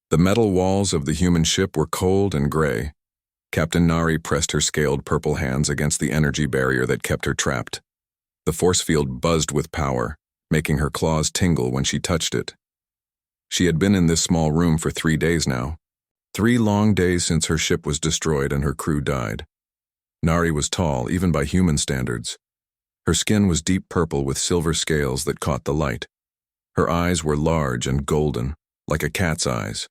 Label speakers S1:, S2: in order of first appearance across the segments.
S1: The metal walls of the human ship were cold and gray. Captain Nari pressed her scaled purple hands against the energy barrier that kept her trapped. The force field buzzed with power, making her claws tingle when she touched it. She had been in this small room for 3 days now. 3 long days since her ship was destroyed and her crew died. Nari was tall, even by human standards. Her skin was deep purple with silver scales that caught the light. Her eyes were large and golden, like a cat's eyes.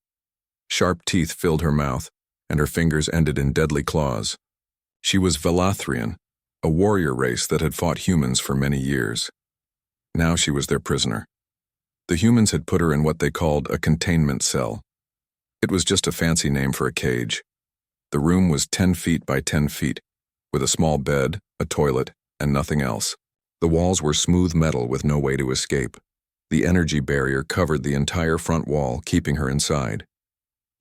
S1: Sharp teeth filled her mouth, and her fingers ended in deadly claws. She was Velathrian, a warrior race that had fought humans for many years. Now she was their prisoner. The humans had put her in what they called a containment cell. It was just a fancy name for a cage. The room was 10 feet by 10 feet, with a small bed, a toilet, and nothing else. The walls were smooth metal with no way to escape. The energy barrier covered the entire front wall, keeping her inside.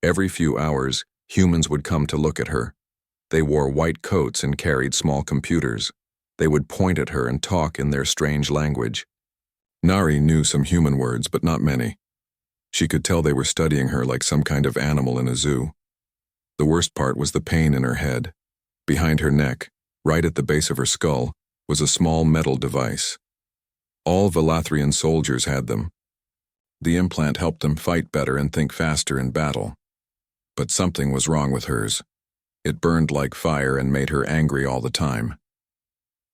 S1: Every few hours, humans would come to look at her. They wore white coats and carried small computers. They would point at her and talk in their strange language. Nari knew some human words, but not many. She could tell they were studying her like some kind of animal in a zoo. The worst part was the pain in her head. Behind her neck, right at the base of her skull, was a small metal device. All Velathrian soldiers had them. The implant helped them fight better and think faster in battle. But something was wrong with hers. It burned like fire and made her angry all the time.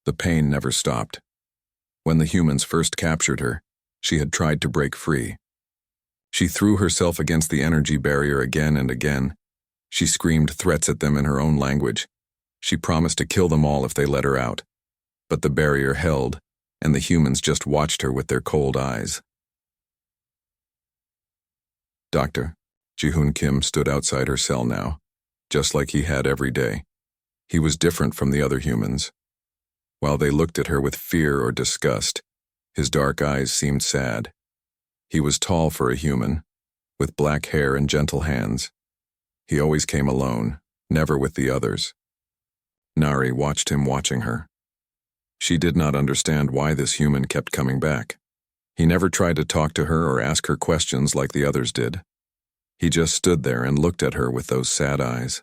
S1: The pain never stopped. When the humans first captured her, she had tried to break free. She threw herself against the energy barrier again and again. She screamed threats at them in her own language. She promised to kill them all if they let her out. But the barrier held, and the humans just watched her with their cold eyes. Dr. Ji-hoon Kim stood outside her cell now, just like he had every day. He was different from the other humans. While they looked at her with fear or disgust, his dark eyes seemed sad. He was tall for a human, with black hair and gentle hands. He always came alone, never with the others. Nari watched him watching her. She did not understand why this human kept coming back. He never tried to talk to her or ask her questions like the others did. He just stood there and looked at her with those sad eyes.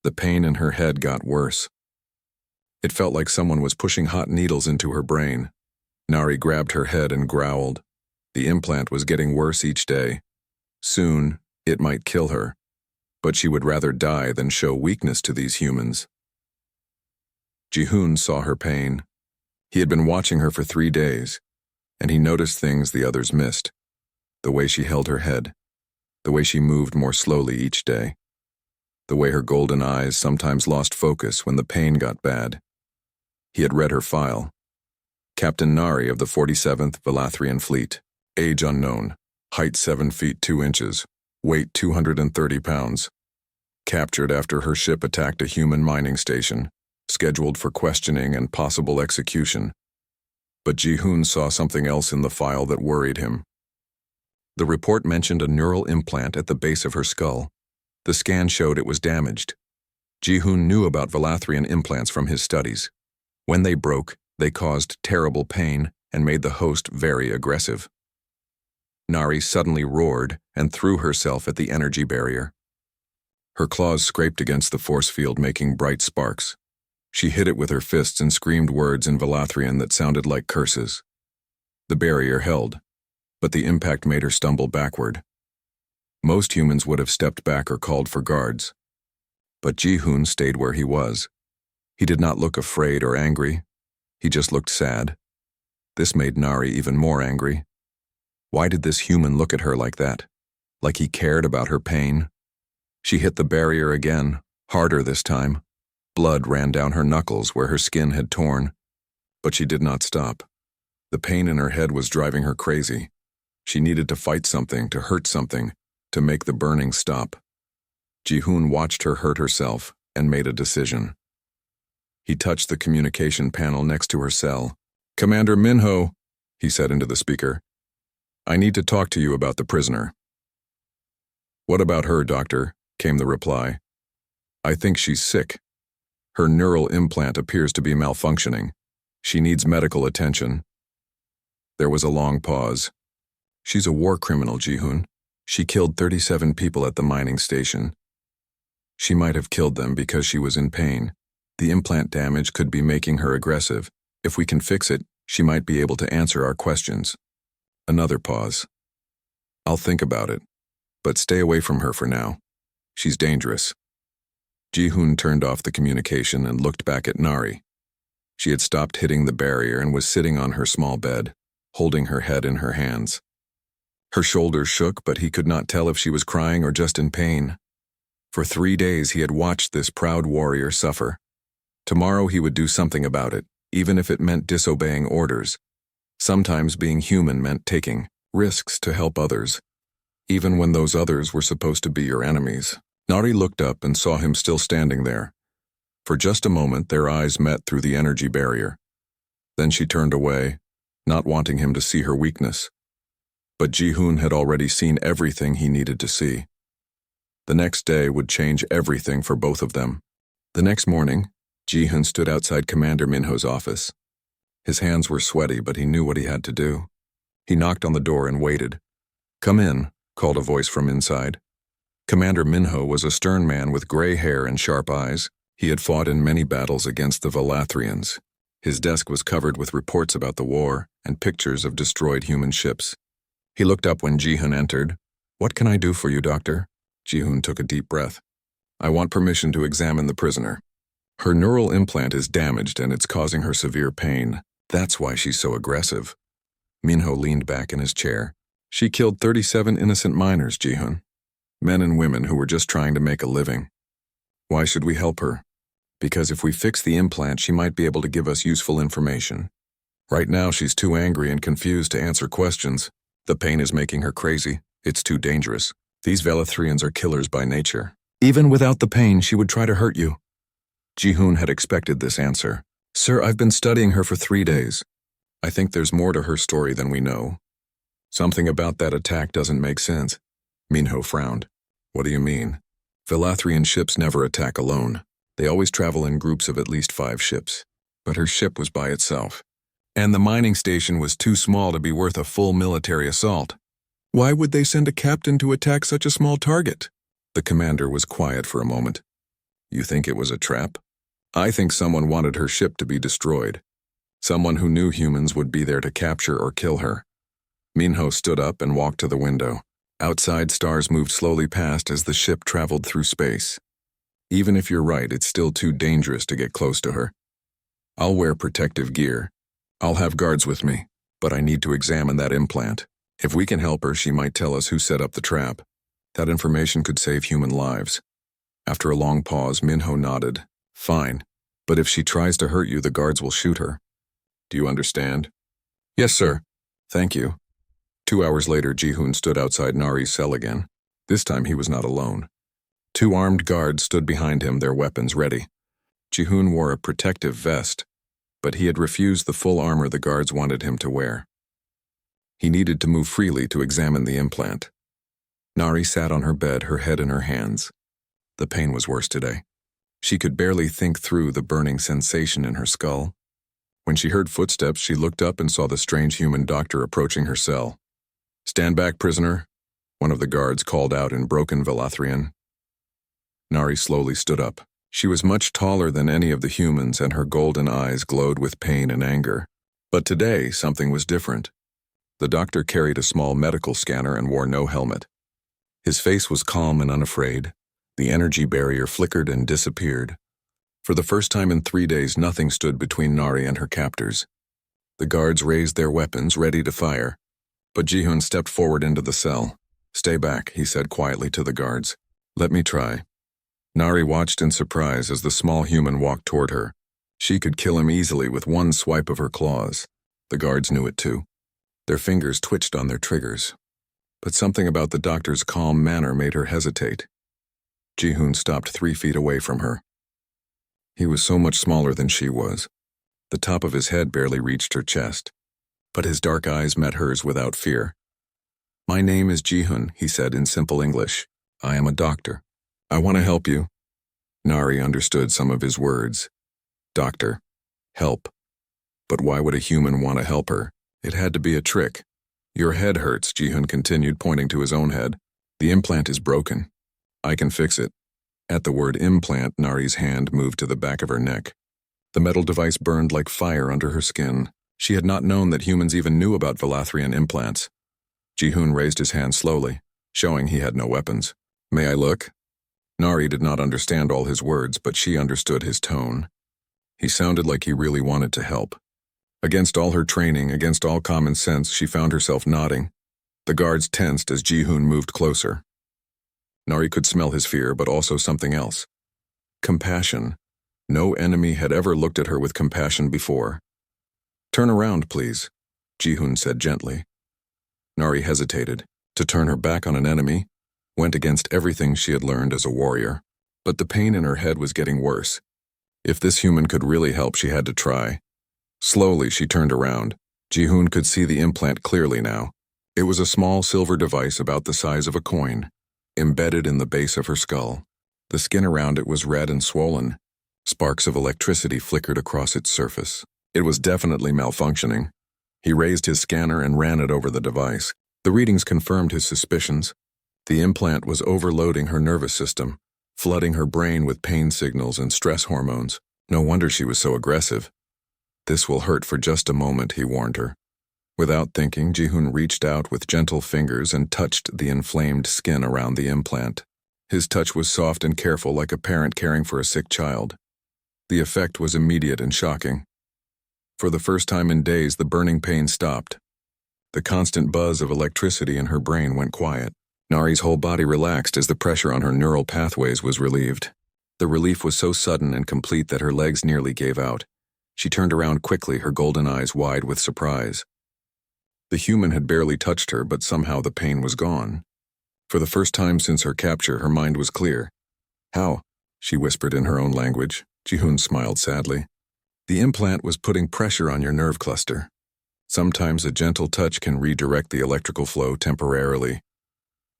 S1: The pain in her head got worse. It felt like someone was pushing hot needles into her brain. Nari grabbed her head and growled. The implant was getting worse each day. Soon, it might kill her, but she would rather die than show weakness to these humans. Ji-hoon saw her pain. He had been watching her for 3 days, and he noticed things the others missed. The way she held her head, the way she moved more slowly each day, the way her golden eyes sometimes lost focus when the pain got bad. He had read her file. Captain Nari of the 47th Velathrian Fleet, age unknown, height 7 feet 2 inches, weight 230 pounds. Captured after her ship attacked a human mining station, scheduled for questioning and possible execution. But Ji-hoon saw something else in the file that worried him. The report mentioned a neural implant at the base of her skull. The scan showed it was damaged. Ji-hoon knew about Velathrian implants from his studies. When they broke, they caused terrible pain and made the host very aggressive. Nari suddenly roared and threw herself at the energy barrier. Her claws scraped against the force field, making bright sparks. She hit it with her fists and screamed words in Velathrian that sounded like curses. The barrier held, but the impact made her stumble backward. Most humans would have stepped back or called for guards. But Ji-hoon stayed where he was. He did not look afraid or angry. He just looked sad. This made Nari even more angry. Why did this human look at her like that? Like he cared about her pain? She hit the barrier again, harder this time. Blood ran down her knuckles where her skin had torn. But she did not stop. The pain in her head was driving her crazy. She needed to fight something, to hurt something, to make the burning stop. Ji-hoon watched her hurt herself and made a decision. He touched the communication panel next to her cell. "Commander Minho," he said into the speaker. "I need to talk to you about the prisoner." "What about her, Doctor?" came the reply. "I think she's sick. Her neural implant appears to be malfunctioning. She needs medical attention." There was a long pause. "She's a war criminal, Ji-hoon. She killed 37 people at the mining station. She might have killed them because she was in pain. The implant damage could be making her aggressive. If we can fix it, she might be able to answer our questions. Another pause. I'll think about it, but stay away from her for now. She's dangerous. Ji-hoon turned off the communication and looked back at Nari. She had stopped hitting the barrier and was sitting on her small bed, holding her head in her hands. Her shoulders shook, but he could not tell if she was crying or just in pain. For 3 days he had watched this proud warrior suffer. Tomorrow he would do something about it, even if it meant disobeying orders. Sometimes being human meant taking risks to help others, even when those others were supposed to be your enemies. Nari looked up and saw him still standing there. For just a moment their eyes met through the energy barrier. Then she turned away, not wanting him to see her weakness. But Ji-hoon had already seen everything he needed to see. The next day would change everything for both of them. The next morning, Ji-hoon stood outside Commander Minho's office. His hands were sweaty, but he knew what he had to do. He knocked on the door and waited. "Come in," called a voice from inside. Commander Minho was a stern man with gray hair and sharp eyes. He had fought in many battles against the Valathrians. His desk was covered with reports about the war and pictures of destroyed human ships. He looked up when Ji-hoon entered. "What can I do for you, Doctor?" Ji-hoon took a deep breath. "I want permission to examine the prisoner. Her neural implant is damaged and it's causing her severe pain. That's why she's so aggressive." Minho leaned back in his chair. "She killed 37 innocent miners, Ji-hoon. Men and women who were just trying to make a living. Why should we help her? Because if we fix the implant, she might be able to give us useful information. Right now, she's too angry and confused to answer questions. The pain is making her crazy. It's too dangerous. These Valathrians are killers by nature. Even without the pain, she would try to hurt you." Ji-hoon had expected this answer. "Sir, I've been studying her for 3 days. I think there's more to her story than we know. Something about that attack doesn't make sense." Minho frowned. "What do you mean?" "Valathrian ships never attack alone. They always travel in groups of at least 5 ships. But her ship was by itself. And the mining station was too small to be worth a full military assault. Why would they send a captain to attack such a small target?" The commander was quiet for a moment. "You think it was a trap?" "I think someone wanted her ship to be destroyed. Someone who knew humans would be there to capture or kill her." Minho stood up and walked to the window. Outside, stars moved slowly past as the ship traveled through space. "Even if you're right, it's still too dangerous to get close to her. I'll wear protective gear. I'll have guards with me, but I need to examine that implant. If we can help her, she might tell us who set up the trap. That information could save human lives." After a long pause, Minho nodded. "Fine, but if she tries to hurt you, the guards will shoot her. Do you understand?" "Yes, sir. Thank you." 2 hours later, Ji-hoon stood outside Nari's cell again. This time he was not alone. 2 armed guards stood behind him, their weapons ready. Ji-hoon wore a protective vest, but he had refused the full armor the guards wanted him to wear. He needed to move freely to examine the implant. Nari sat on her bed, her head in her hands. The pain was worse today. She could barely think through the burning sensation in her skull. When she heard footsteps, she looked up and saw the strange human doctor approaching her cell. "Stand back, prisoner," one of the guards called out in broken Valathrian. Nari slowly stood up. She was much taller than any of the humans, and her golden eyes glowed with pain and anger. But today, something was different. The doctor carried a small medical scanner and wore no helmet. His face was calm and unafraid. The energy barrier flickered and disappeared. For the first time in 3 days, nothing stood between Nari and her captors. The guards raised their weapons, ready to fire. But Ji-hoon stepped forward into the cell. "Stay back," he said quietly to the guards. "Let me try." Nari watched in surprise as the small human walked toward her. She could kill him easily with one swipe of her claws. The guards knew it too. Their fingers twitched on their triggers. But something about the doctor's calm manner made her hesitate. Ji-hoon stopped 3 feet away from her. He was so much smaller than she was. The top of his head barely reached her chest. But his dark eyes met hers without fear. "My name is Ji-hoon," he said in simple English. "I am a doctor. I want to help you." Nari understood some of his words. Doctor. Help. But why would a human want to help her? It had to be a trick. "Your head hurts," Ji-hoon continued, pointing to his own head. The implant is broken. I can fix it. At the word implant, Nari's hand moved to the back of her neck. The metal device burned like fire under her skin. She had not known that humans even knew about Valathrian implants. Ji-hoon raised his hand slowly, showing he had no weapons. May I look? Nari did not understand all his words, but she understood his tone. He sounded like he really wanted to help. Against all her training, against all common sense, she found herself nodding. The guards tensed as Ji-hoon moved closer. Nari could smell his fear, but also something else. Compassion. No enemy had ever looked at her with compassion before. Turn around, please, Ji-hoon said gently. Nari hesitated. To turn her back on an enemy went against everything she had learned as a warrior. But the pain in her head was getting worse. If this human could really help, she had to try. Slowly, she turned around. Ji-hoon could see the implant clearly now. It was a small silver device about the size of a coin, embedded in the base of her skull. The skin around it was red and swollen. Sparks of electricity flickered across its surface. It was definitely malfunctioning. He raised his scanner and ran it over the device. The readings confirmed his suspicions. The implant was overloading her nervous system, flooding her brain with pain signals and stress hormones. No wonder she was so aggressive. This will hurt for just a moment, he warned her. Without thinking, Ji-hoon reached out with gentle fingers and touched the inflamed skin around the implant. His touch was soft and careful, like a parent caring for a sick child. The effect was immediate and shocking. For the first time in days, the burning pain stopped. The constant buzz of electricity in her brain went quiet. Nari's whole body relaxed as the pressure on her neural pathways was relieved. The relief was so sudden and complete that her legs nearly gave out. She turned around quickly, her golden eyes wide with surprise. The human had barely touched her, but somehow the pain was gone. For the first time since her capture, her mind was clear. How? She whispered in her own language. Ji-hoon smiled sadly. The implant was putting pressure on your nerve cluster. Sometimes a gentle touch can redirect the electrical flow temporarily.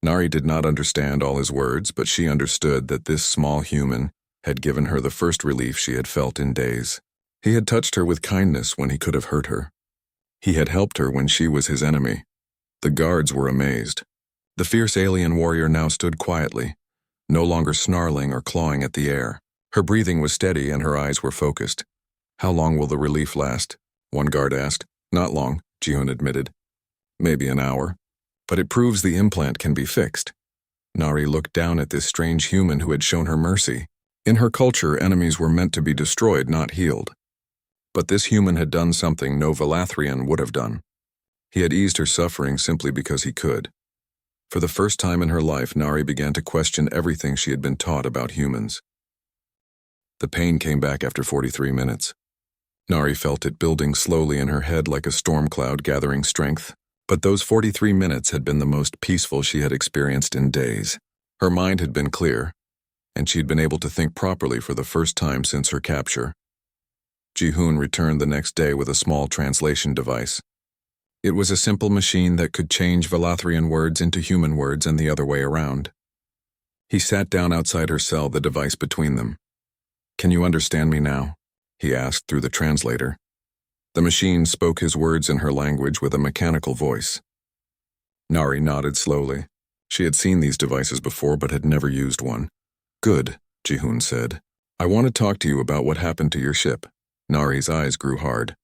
S1: Nari did not understand all his words, but she understood that this small human had given her the first relief she had felt in days. He had touched her with kindness when he could have hurt her. He had helped her when she was his enemy. The guards were amazed. The fierce alien warrior now stood quietly, no longer snarling or clawing at the air. Her breathing was steady and her eyes were focused. How long will the relief last? One guard asked. Not long, Ji-hoon admitted. Maybe an hour. But it proves the implant can be fixed. Nari looked down at this strange human who had shown her mercy. In her culture, enemies were meant to be destroyed, not healed. But this human had done something no Valathrian would have done. He had eased her suffering simply because he could. For the first time in her life, Nari began to question everything she had been taught about humans. The pain came back after 43 minutes. Nari felt it building slowly in her head like a storm cloud gathering strength. But those 43 minutes had been the most peaceful she had experienced in days. Her mind had been clear, and she had been able to think properly for the first time since her capture. Ji-hoon returned the next day with a small translation device. It was a simple machine that could change Valathrian words into human words and the other way around. He sat down outside her cell, the device between them. Can you understand me now? He asked through the translator. The machine spoke his words in her language with a mechanical voice. Nari nodded slowly. She had seen these devices before but had never used one. Good, Ji-hoon said. I want to talk to you about what happened to your ship. Nari's eyes grew hard.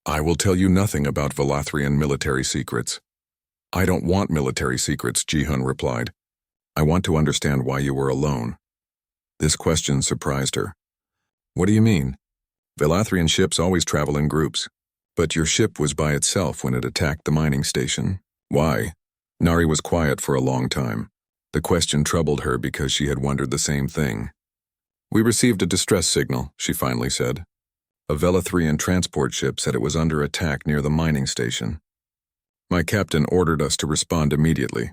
S1: I will tell you nothing about Valathrian military secrets. I don't want military secrets, Ji-hoon replied. I want to understand why you were alone. This question surprised her. What do you mean? Valathrian ships always travel in groups. But your ship was by itself when it attacked the mining station. Why? Nari was quiet for a long time. The question troubled her because she had wondered the same thing. We received a distress signal, she finally said. A Valathrian transport ship said it was under attack near the mining station. My captain ordered us to respond immediately.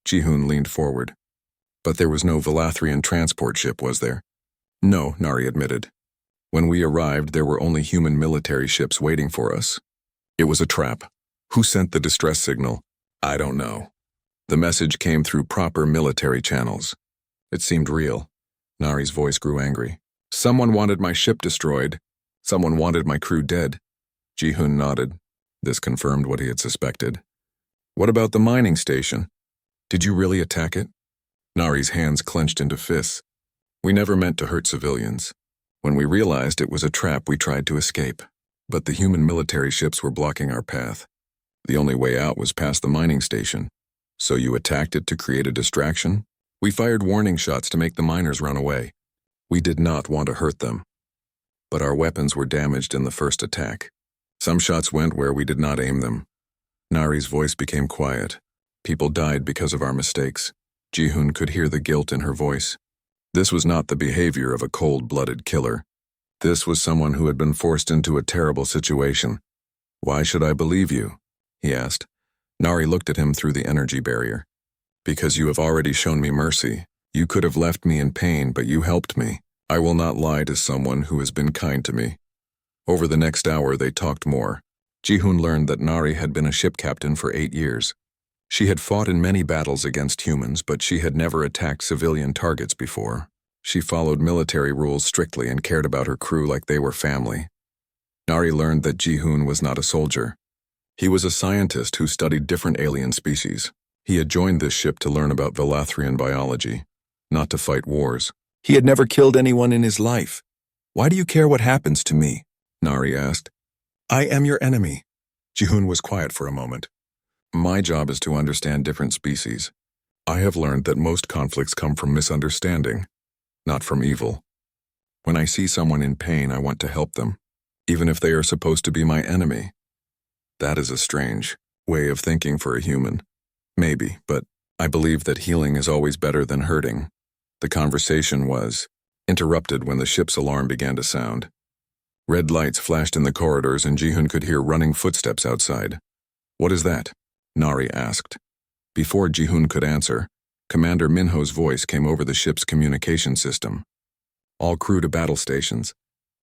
S1: Ji-hoon leaned forward. But there was no Valathrian transport ship, was there? No, Nari admitted. When we arrived, there were only human military ships waiting for us. It was a trap. Who sent the distress signal? I don't know. The message came through proper military channels. It seemed real. Nari's voice grew angry. Someone wanted my ship destroyed. Someone wanted my crew dead. Ji-hoon nodded. This confirmed what he had suspected. What about the mining station? Did you really attack it? Nari's hands clenched into fists. We never meant to hurt civilians. When we realized it was a trap, we tried to escape. But the human military ships were blocking our path. The only way out was past the mining station. So you attacked it to create a distraction? We fired warning shots to make the miners run away. We did not want to hurt them. But our weapons were damaged in the first attack. Some shots went where we did not aim them. Nari's voice became quiet. People died because of our mistakes. Ji-hoon could hear the guilt in her voice. This was not the behavior of a cold-blooded killer. This was someone who had been forced into a terrible situation. "Why should I believe you?" he asked. Nari looked at him through the energy barrier. "Because you have already shown me mercy. You could have left me in pain, but you helped me. I will not lie to someone who has been kind to me." Over the next hour, they talked more. Ji-hoon learned that Nari had been a ship captain for 8 years. She had fought in many battles against humans, but she had never attacked civilian targets before. She followed military rules strictly and cared about her crew like they were family. Nari learned that Ji-hoon was not a soldier. He was a scientist who studied different alien species. He had joined this ship to learn about Valathrian biology, not to fight wars. He had never killed anyone in his life. "Why do you care what happens to me?" Nari asked. "I am your enemy." Ji-hoon was quiet for a moment. "My job is to understand different species. I have learned that most conflicts come from misunderstanding, not from evil. When I see someone in pain, I want to help them, even if they are supposed to be my enemy." That is a strange way of thinking for a human. Maybe, but I believe that healing is always better than hurting. The conversation was interrupted when the ship's alarm began to sound. Red lights flashed in the corridors and Ji-hoon could hear running footsteps outside. "What is that?" Nari asked. Before Ji-hoon could answer, Commander Minho's voice came over the ship's communication system. "All crew to battle stations.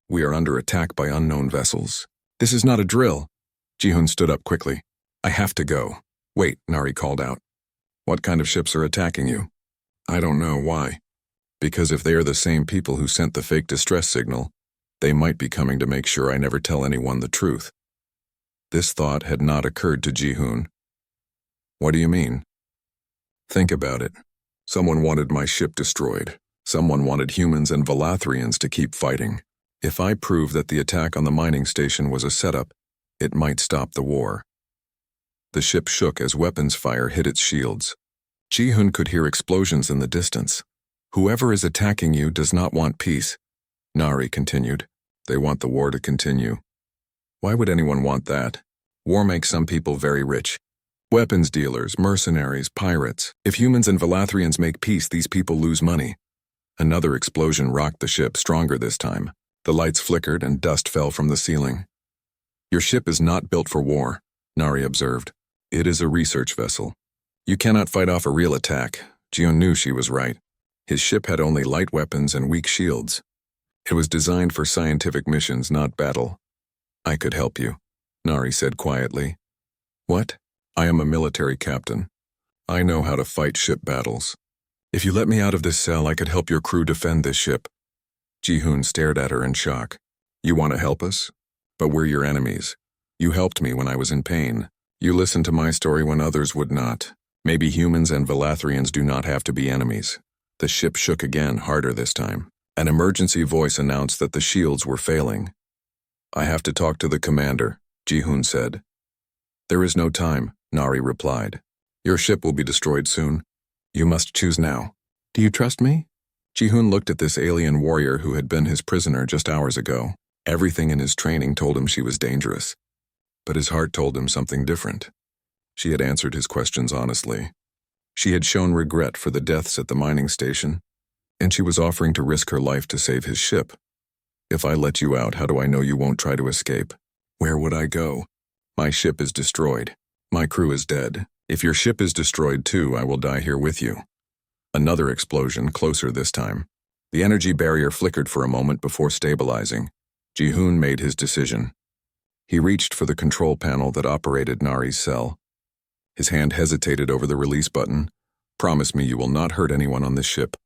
S1: We are under attack by unknown vessels." "This is not a drill." Ji-hoon stood up quickly. "I have to go." "Wait," Nari called out. "What kind of ships are attacking you?" "I don't know. Why?" "Because if they are the same people who sent the fake distress signal, they might be coming to make sure I never tell anyone the truth." This thought had not occurred to Ji-hoon. "What do you mean?" "Think about it. Someone wanted my ship destroyed. Someone wanted humans and Valathrians to keep fighting. If I prove that the attack on the mining station was a setup, it might stop the war." The ship shook as weapons fire hit its shields. Ji-hoon could hear explosions in the distance. "Whoever is attacking you does not want peace," Nari continued. "They want the war to continue." "Why would anyone want that? War makes some people very rich. Weapons dealers, mercenaries, pirates. If humans and Valathrians make peace, these people lose money." Another explosion rocked the ship, stronger this time. The lights flickered and dust fell from the ceiling. "Your ship is not built for war," Nari observed. "It is a research vessel. You cannot fight off a real attack." Ji-hoon knew she was right. His ship had only light weapons and weak shields. It was designed for scientific missions, not battle. "I could help you," Nari said quietly. "What?" "I am a military captain. I know how to fight ship battles. If you let me out of this cell, I could help your crew defend this ship." Ji-hoon stared at her in shock. "You want to help us? But we're your enemies. You helped me when I was in pain. You listened to my story when others would not. Maybe humans and Valathrians do not have to be enemies." The ship shook again, harder this time. An emergency voice announced that the shields were failing. "I have to talk to the commander," Ji-hoon said. "There is no time," Nari replied. "Your ship will be destroyed soon. You must choose now. Do you trust me?" Ji-hoon looked at this alien warrior who had been his prisoner just hours ago. Everything in his training told him she was dangerous. But his heart told him something different. She had answered his questions honestly. She had shown regret for the deaths at the mining station, and she was offering to risk her life to save his ship. "If I let you out, how do I know you won't try to escape?" "Where would I go? My ship is destroyed. My crew is dead. If your ship is destroyed too, I will die here with you." Another explosion, closer this time. The energy barrier flickered for a moment before stabilizing. Ji-hoon made his decision. He reached for the control panel that operated Nari's cell. His hand hesitated over the release button. "Promise me you will not hurt anyone on this ship."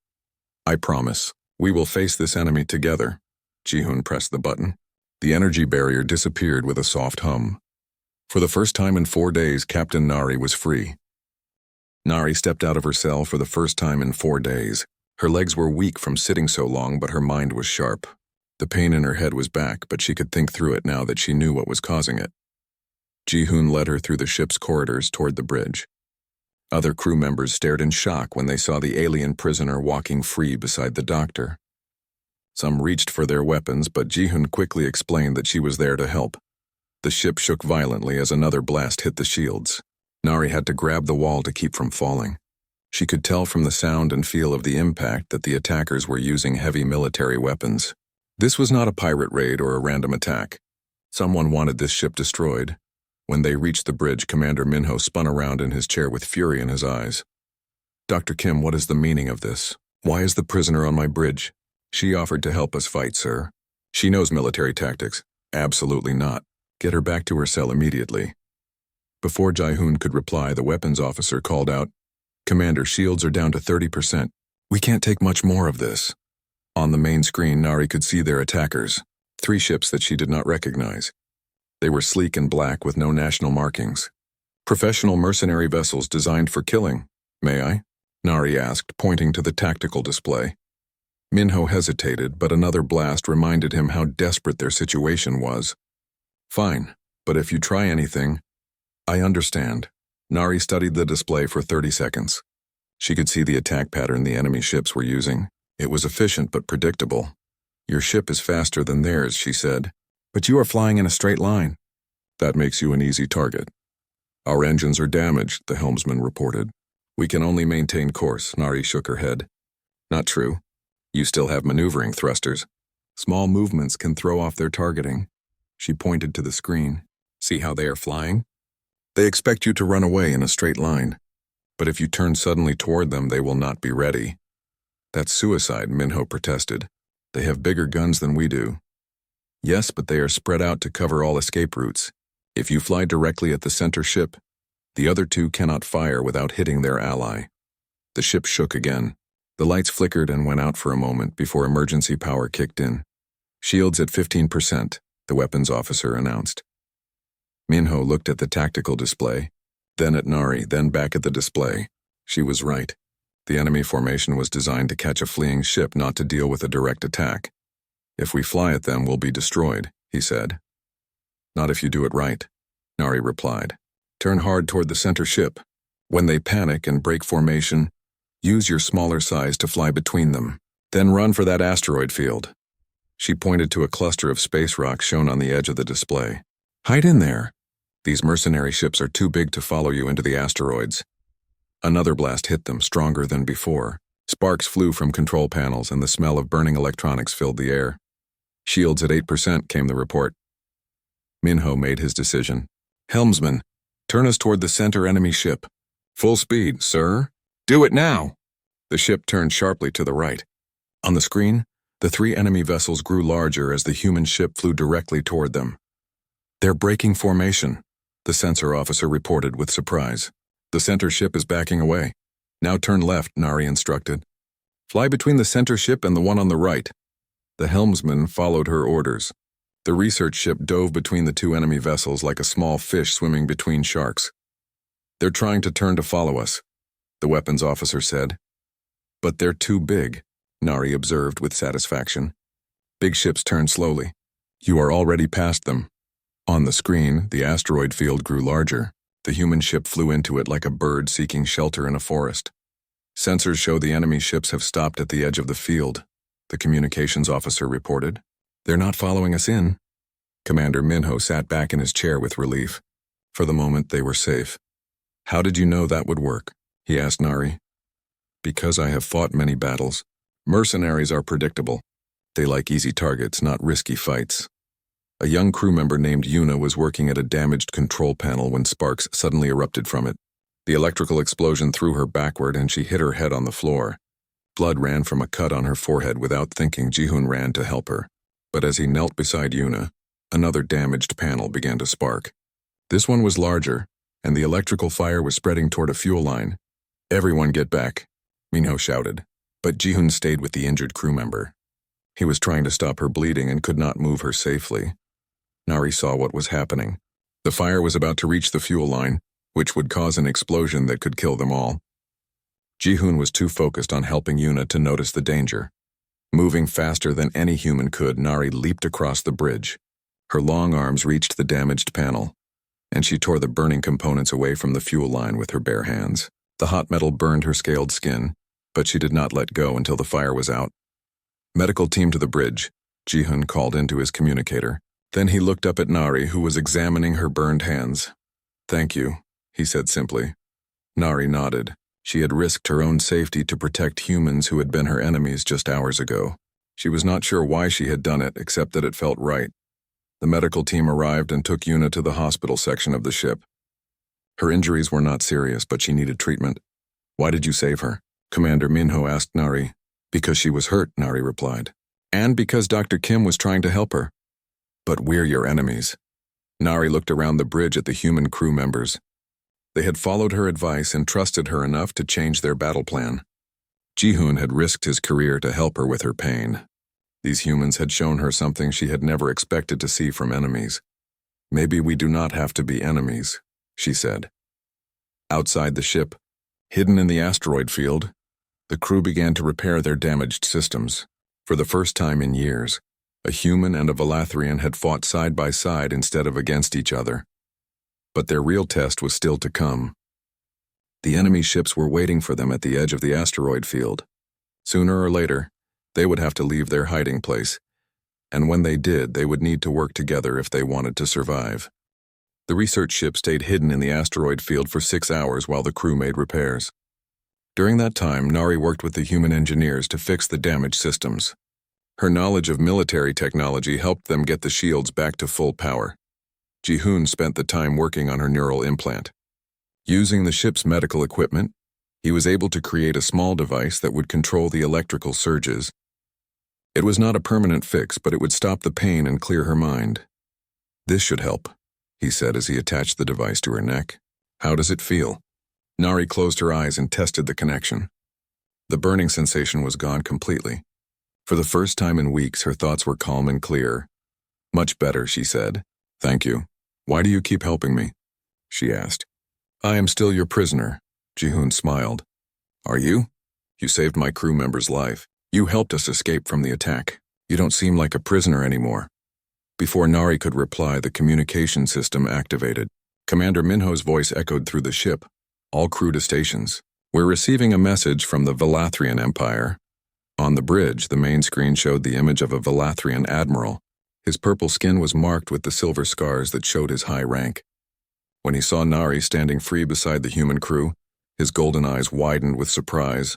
S1: "I promise. We will face this enemy together." Ji-hoon pressed the button. The energy barrier disappeared with a soft hum. For the first time in 4 days, Captain Nari was free. Nari stepped out of her cell for the first time in 4 days. Her legs were weak from sitting so long, but her mind was sharp. The pain in her head was back, but she could think through it now that she knew what was causing it. Ji-hoon led her through the ship's corridors toward the bridge. Other crew members stared in shock when they saw the alien prisoner walking free beside the doctor. Some reached for their weapons, but Ji-hoon quickly explained that she was there to help. The ship shook violently as another blast hit the shields. Nari had to grab the wall to keep from falling. She could tell from the sound and feel of the impact that the attackers were using heavy military weapons. This was not a pirate raid or a random attack. Someone wanted this ship destroyed. When they reached the bridge, Commander Minho spun around in his chair with fury in his eyes. "Dr. Kim, what is the meaning of this? Why is the prisoner on my bridge?" "She offered to help us fight, sir. She knows military tactics." "Absolutely not. Get her back to her cell immediately." Before Ji-hoon could reply, the weapons officer called out, "Commander, shields are down to 30%. We can't take much more of this." On the main screen, Nari could see their attackers, 3 ships that she did not recognize. They were sleek and black with no national markings. "Professional mercenary vessels designed for killing. May I?" Nari asked, pointing to the tactical display. Minho hesitated, but another blast reminded him how desperate their situation was. "Fine, but if you try anything..." "I understand." Nari studied the display for 30 seconds. She could see the attack pattern the enemy ships were using. It was efficient but predictable. "Your ship is faster than theirs," she said. "But you are flying in a straight line." "That makes you an easy target." "Our engines are damaged," the helmsman reported. "We can only maintain course." Nari shook her head. "Not true. You still have maneuvering thrusters. Small movements can throw off their targeting." She pointed to the screen. "See how they are flying? They expect you to run away in a straight line. But if you turn suddenly toward them, they will not be ready." "That's suicide," Minho protested. "They have bigger guns than we do." "Yes, but they are spread out to cover all escape routes. If you fly directly at the center ship, the other 2 cannot fire without hitting their ally." The ship shook again. The lights flickered and went out for a moment before emergency power kicked in. "Shields at 15%, the weapons officer announced. Minho looked at the tactical display, then at Nari, then back at the display. She was right. The enemy formation was designed to catch a fleeing ship, not to deal with a direct attack. "If we fly at them, we'll be destroyed," he said. "Not if you do it right," Nari replied. "Turn hard toward the center ship. When they panic and break formation, use your smaller size to fly between them. Then run for that asteroid field." She pointed to a cluster of space rocks shown on the edge of the display. "Hide in there. These mercenary ships are too big to follow you into the asteroids." Another blast hit them, stronger than before. Sparks flew from control panels and the smell of burning electronics filled the air. "Shields at 8%, came the report. Minho made his decision. "Helmsman, turn us toward the center enemy ship." "Full speed, sir." "Do it now." The ship turned sharply to the right. On the screen, the 3 enemy vessels grew larger as the human ship flew directly toward them. "They're breaking formation," the sensor officer reported with surprise. "The center ship is backing away. Now turn left," Nari instructed. "Fly between the center ship and the one on the right." The helmsman followed her orders. The research ship dove between the 2 enemy vessels like a small fish swimming between sharks. "They're trying to turn to follow us," the weapons officer said. "But they're too big," Nari observed with satisfaction. "Big ships turn slowly. You are already past them." On the screen, the asteroid field grew larger. The human ship flew into it like a bird seeking shelter in a forest. "Sensors show the enemy ships have stopped at the edge of the field," the communications officer reported. "They're not following us in." Commander Minho sat back in his chair with relief. For the moment, they were safe. "How did you know that would work?" he asked Nari. "Because I have fought many battles. Mercenaries are predictable. They like easy targets, not risky fights." A young crew member named Yuna was working at a damaged control panel when sparks suddenly erupted from it. The electrical explosion threw her backward and she hit her head on the floor. Blood ran from a cut on her forehead. Without thinking, Ji-hoon ran to help her. But as he knelt beside Yuna, another damaged panel began to spark. This one was larger, and the electrical fire was spreading toward a fuel line. "Everyone get back," Minho shouted, but Ji-hoon stayed with the injured crew member. He was trying to stop her bleeding and could not move her safely. Nari saw what was happening. The fire was about to reach the fuel line, which would cause an explosion that could kill them all. Ji-hoon was too focused on helping Yuna to notice the danger. Moving faster than any human could, Nari leaped across the bridge. Her long arms reached the damaged panel, and she tore the burning components away from the fuel line with her bare hands. The hot metal burned her scaled skin, but she did not let go until the fire was out. "Medical team to the bridge," Ji-hoon called into his communicator. Then he looked up at Nari, who was examining her burned hands. "Thank you," he said simply. Nari nodded. She had risked her own safety to protect humans who had been her enemies just hours ago. She was not sure why she had done it, except that it felt right. The medical team arrived and took Yuna to the hospital section of the ship. Her injuries were not serious, but she needed treatment. "Why did you save her?" Commander Minho asked Nari. "Because she was hurt," Nari replied. "And because Dr. Kim was trying to help her." "But we're your enemies." Nari looked around the bridge at the human crew members. They had followed her advice and trusted her enough to change their battle plan. Ji-hoon had risked his career to help her with her pain. These humans had shown her something she had never expected to see from enemies. "Maybe we do not have to be enemies," she said. Outside the ship, hidden in the asteroid field, the crew began to repair their damaged systems. For the first time in years, a human and a Valathrian had fought side by side instead of against each other. But their real test was still to come. The enemy ships were waiting for them at the edge of the asteroid field. Sooner or later, they would have to leave their hiding place, and when they did, they would need to work together if they wanted to survive. The research ship stayed hidden in the asteroid field for 6 hours while the crew made repairs. During that time, Nari worked with the human engineers to fix the damaged systems. Her knowledge of military technology helped them get the shields back to full power. Ji-hoon spent the time working on her neural implant. Using the ship's medical equipment, he was able to create a small device that would control the electrical surges. It was not a permanent fix, but it would stop the pain and clear her mind. "This should help," he said as he attached the device to her neck. "How does it feel?" Nari closed her eyes and tested the connection. The burning sensation was gone completely. For the first time in weeks, her thoughts were calm and clear. "Much better," she said. "Thank you. Why do you keep helping me?" she asked. "I am still your prisoner," Ji-hoon smiled. "Are you? You saved my crew member's life. You helped us escape from the attack. You don't seem like a prisoner anymore." Before Nari could reply, the communication system activated. Commander Minho's voice echoed through the ship. "All crew to stations. We're receiving a message from the Valathrian Empire." On the bridge, the main screen showed the image of a Valathrian admiral. His purple skin was marked with the silver scars that showed his high rank. When he saw Nari standing free beside the human crew, his golden eyes widened with surprise.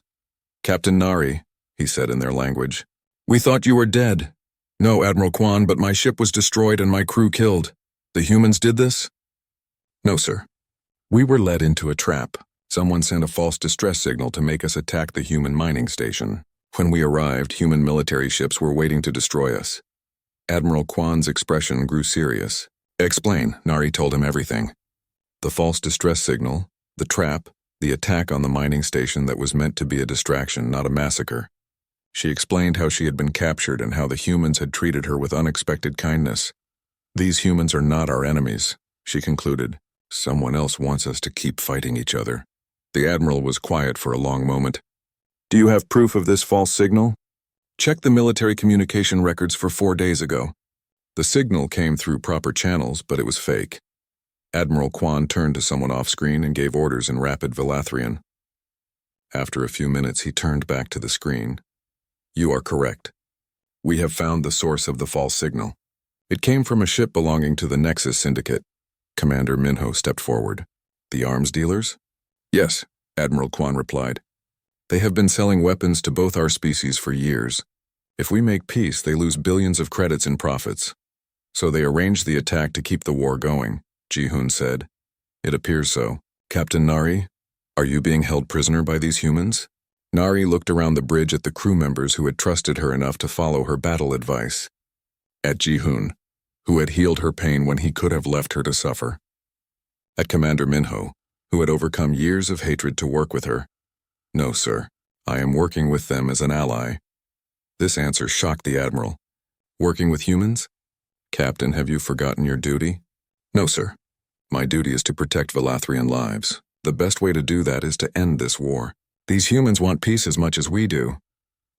S1: "Captain Nari," he said in their language. "We thought you were dead." "No, Admiral Kwan, but my ship was destroyed and my crew killed. The humans did this?" "No, sir. We were led into a trap. Someone sent a false distress signal to make us attack the human mining station. When we arrived, human military ships were waiting to destroy us." Admiral Kwan's expression grew serious. "Explain," Nari told him everything. The false distress signal, the trap, the attack on the mining station that was meant to be a distraction, not a massacre. She explained how she had been captured and how the humans had treated her with unexpected kindness. "These humans are not our enemies," she concluded. "Someone else wants us to keep fighting each other." The Admiral was quiet for a long moment. "Do you have proof of this false signal?" "Check the military communication records for 4 days ago." The signal came through proper channels, but it was fake. Admiral Kwan turned to someone off-screen and gave orders in rapid Valathrian. After a few minutes, he turned back to the screen. "You are correct. We have found the source of the false signal. It came from a ship belonging to the Nexus Syndicate." Commander Minho stepped forward. "The arms dealers?" "Yes," Admiral Kwan replied. "They have been selling weapons to both our species for years. If we make peace, they lose billions of credits in profits. So they arranged the attack to keep the war going," Ji-hoon said. "It appears so. Captain Nari, are you being held prisoner by these humans?" Nari looked around the bridge at the crew members who had trusted her enough to follow her battle advice. At Ji-hoon, who had healed her pain when he could have left her to suffer. At Commander Minho, who had overcome years of hatred to work with her. "No, sir. I am working with them as an ally." This answer shocked the Admiral. "Working with humans? Captain, have you forgotten your duty?" "No, sir. My duty is to protect Valathrian lives. The best way to do that is to end this war." These humans want peace as much as we do.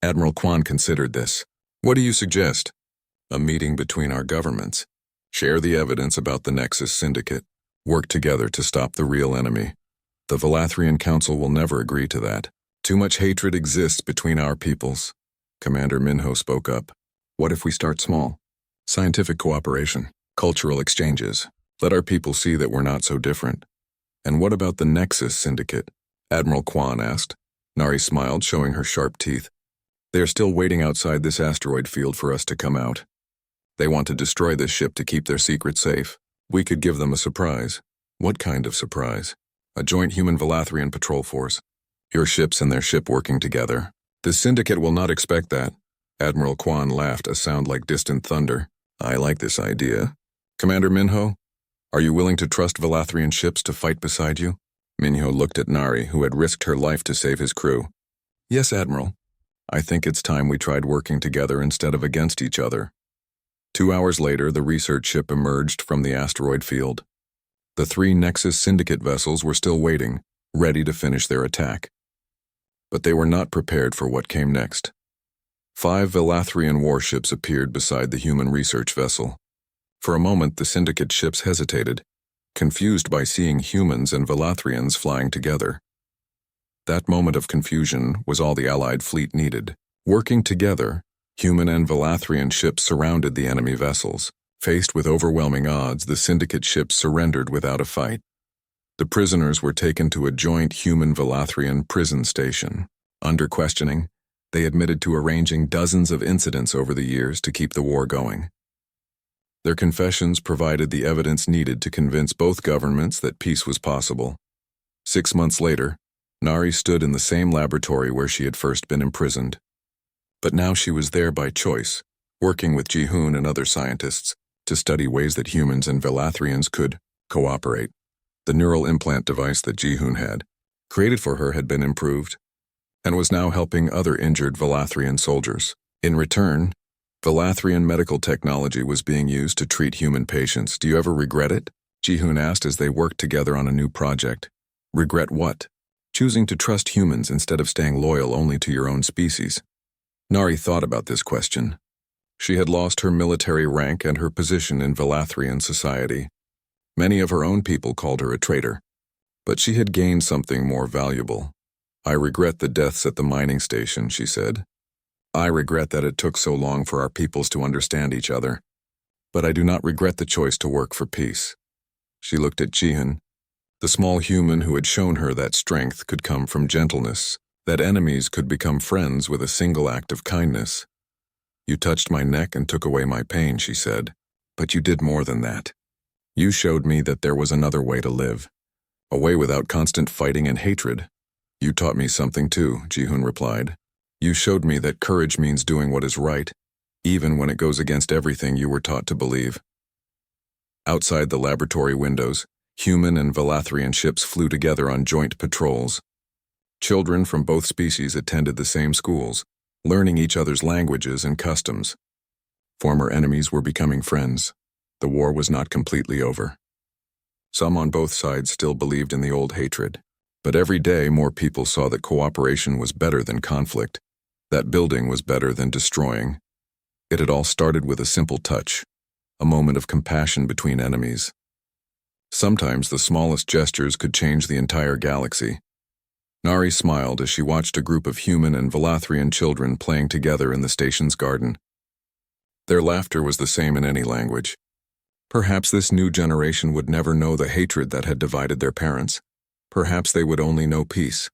S1: Admiral Kwan considered this. What do you suggest? A meeting between our governments. Share the evidence about the Nexus Syndicate. Work together to stop the real enemy. The Valathrian Council will never agree to that. Too much hatred exists between our peoples. Commander Minho spoke up. What if we start small? Scientific cooperation, cultural exchanges. Let our people see that we're not so different. And what about the Nexus Syndicate? Admiral Kwan asked. Nari smiled, showing her sharp teeth. They are still waiting outside this asteroid field for us to come out. They want to destroy this ship to keep their secret safe. We could give them a surprise. What kind of surprise? A joint human Valathrian patrol force. Your ships and their ship working together. The Syndicate will not expect that. Admiral Kwan laughed, a sound like distant thunder. I like this idea. Commander Minho, are you willing to trust Valathrian ships to fight beside you? Minho looked at Nari, who had risked her life to save his crew. Yes, Admiral. I think it's time we tried working together instead of against each other. 2 hours later, the research ship emerged from the asteroid field. The 3 Nexus Syndicate vessels were still waiting, ready to finish their attack. But they were not prepared for what came next. 5 Valathrian warships appeared beside the human research vessel. For a moment, the Syndicate ships hesitated, confused by seeing humans and Valathrians flying together. That moment of confusion was all the Allied fleet needed. Working together, human and Valathrian ships surrounded the enemy vessels. Faced with overwhelming odds, the Syndicate ships surrendered without a fight. The prisoners were taken to a joint human-Valathrian prison station. Under questioning, they admitted to arranging dozens of incidents over the years to keep the war going. Their confessions provided the evidence needed to convince both governments that peace was possible. 6 months later, Nari stood in the same laboratory where she had first been imprisoned. But now she was there by choice, working with Ji-hoon and other scientists to study ways that humans and Valathrians could cooperate. The neural implant device that Ji-hoon had created for her had been improved and was now helping other injured Valathrian soldiers. In return, Valathrian medical technology was being used to treat human patients. Do you ever regret it? Ji-hoon asked as they worked together on a new project. Regret what? Choosing to trust humans instead of staying loyal only to your own species. Nari thought about this question. She had lost her military rank and her position in Valathrian society. Many of her own people called her a traitor. But she had gained something more valuable. I regret the deaths at the mining station, she said. I regret that it took so long for our peoples to understand each other. But I do not regret the choice to work for peace. She looked at Ji-hoon, the small human who had shown her that strength could come from gentleness, that enemies could become friends with a single act of kindness. You touched my neck and took away my pain, she said, but you did more than that. You showed me that there was another way to live, a way without constant fighting and hatred. You taught me something too, Ji-hoon replied. You showed me that courage means doing what is right, even when it goes against everything you were taught to believe. Outside the laboratory windows, human and Valathrian ships flew together on joint patrols. Children from both species attended the same schools, learning each other's languages and customs. Former enemies were becoming friends. The war was not completely over. Some on both sides still believed in the old hatred, but every day more people saw that cooperation was better than conflict, that building was better than destroying. It had all started with a simple touch, a moment of compassion between enemies. Sometimes the smallest gestures could change the entire galaxy. Nari smiled as she watched a group of human and Valathrian children playing together in the station's garden. Their laughter was the same in any language. Perhaps this new generation would never know the hatred that had divided their parents. Perhaps they would only know peace.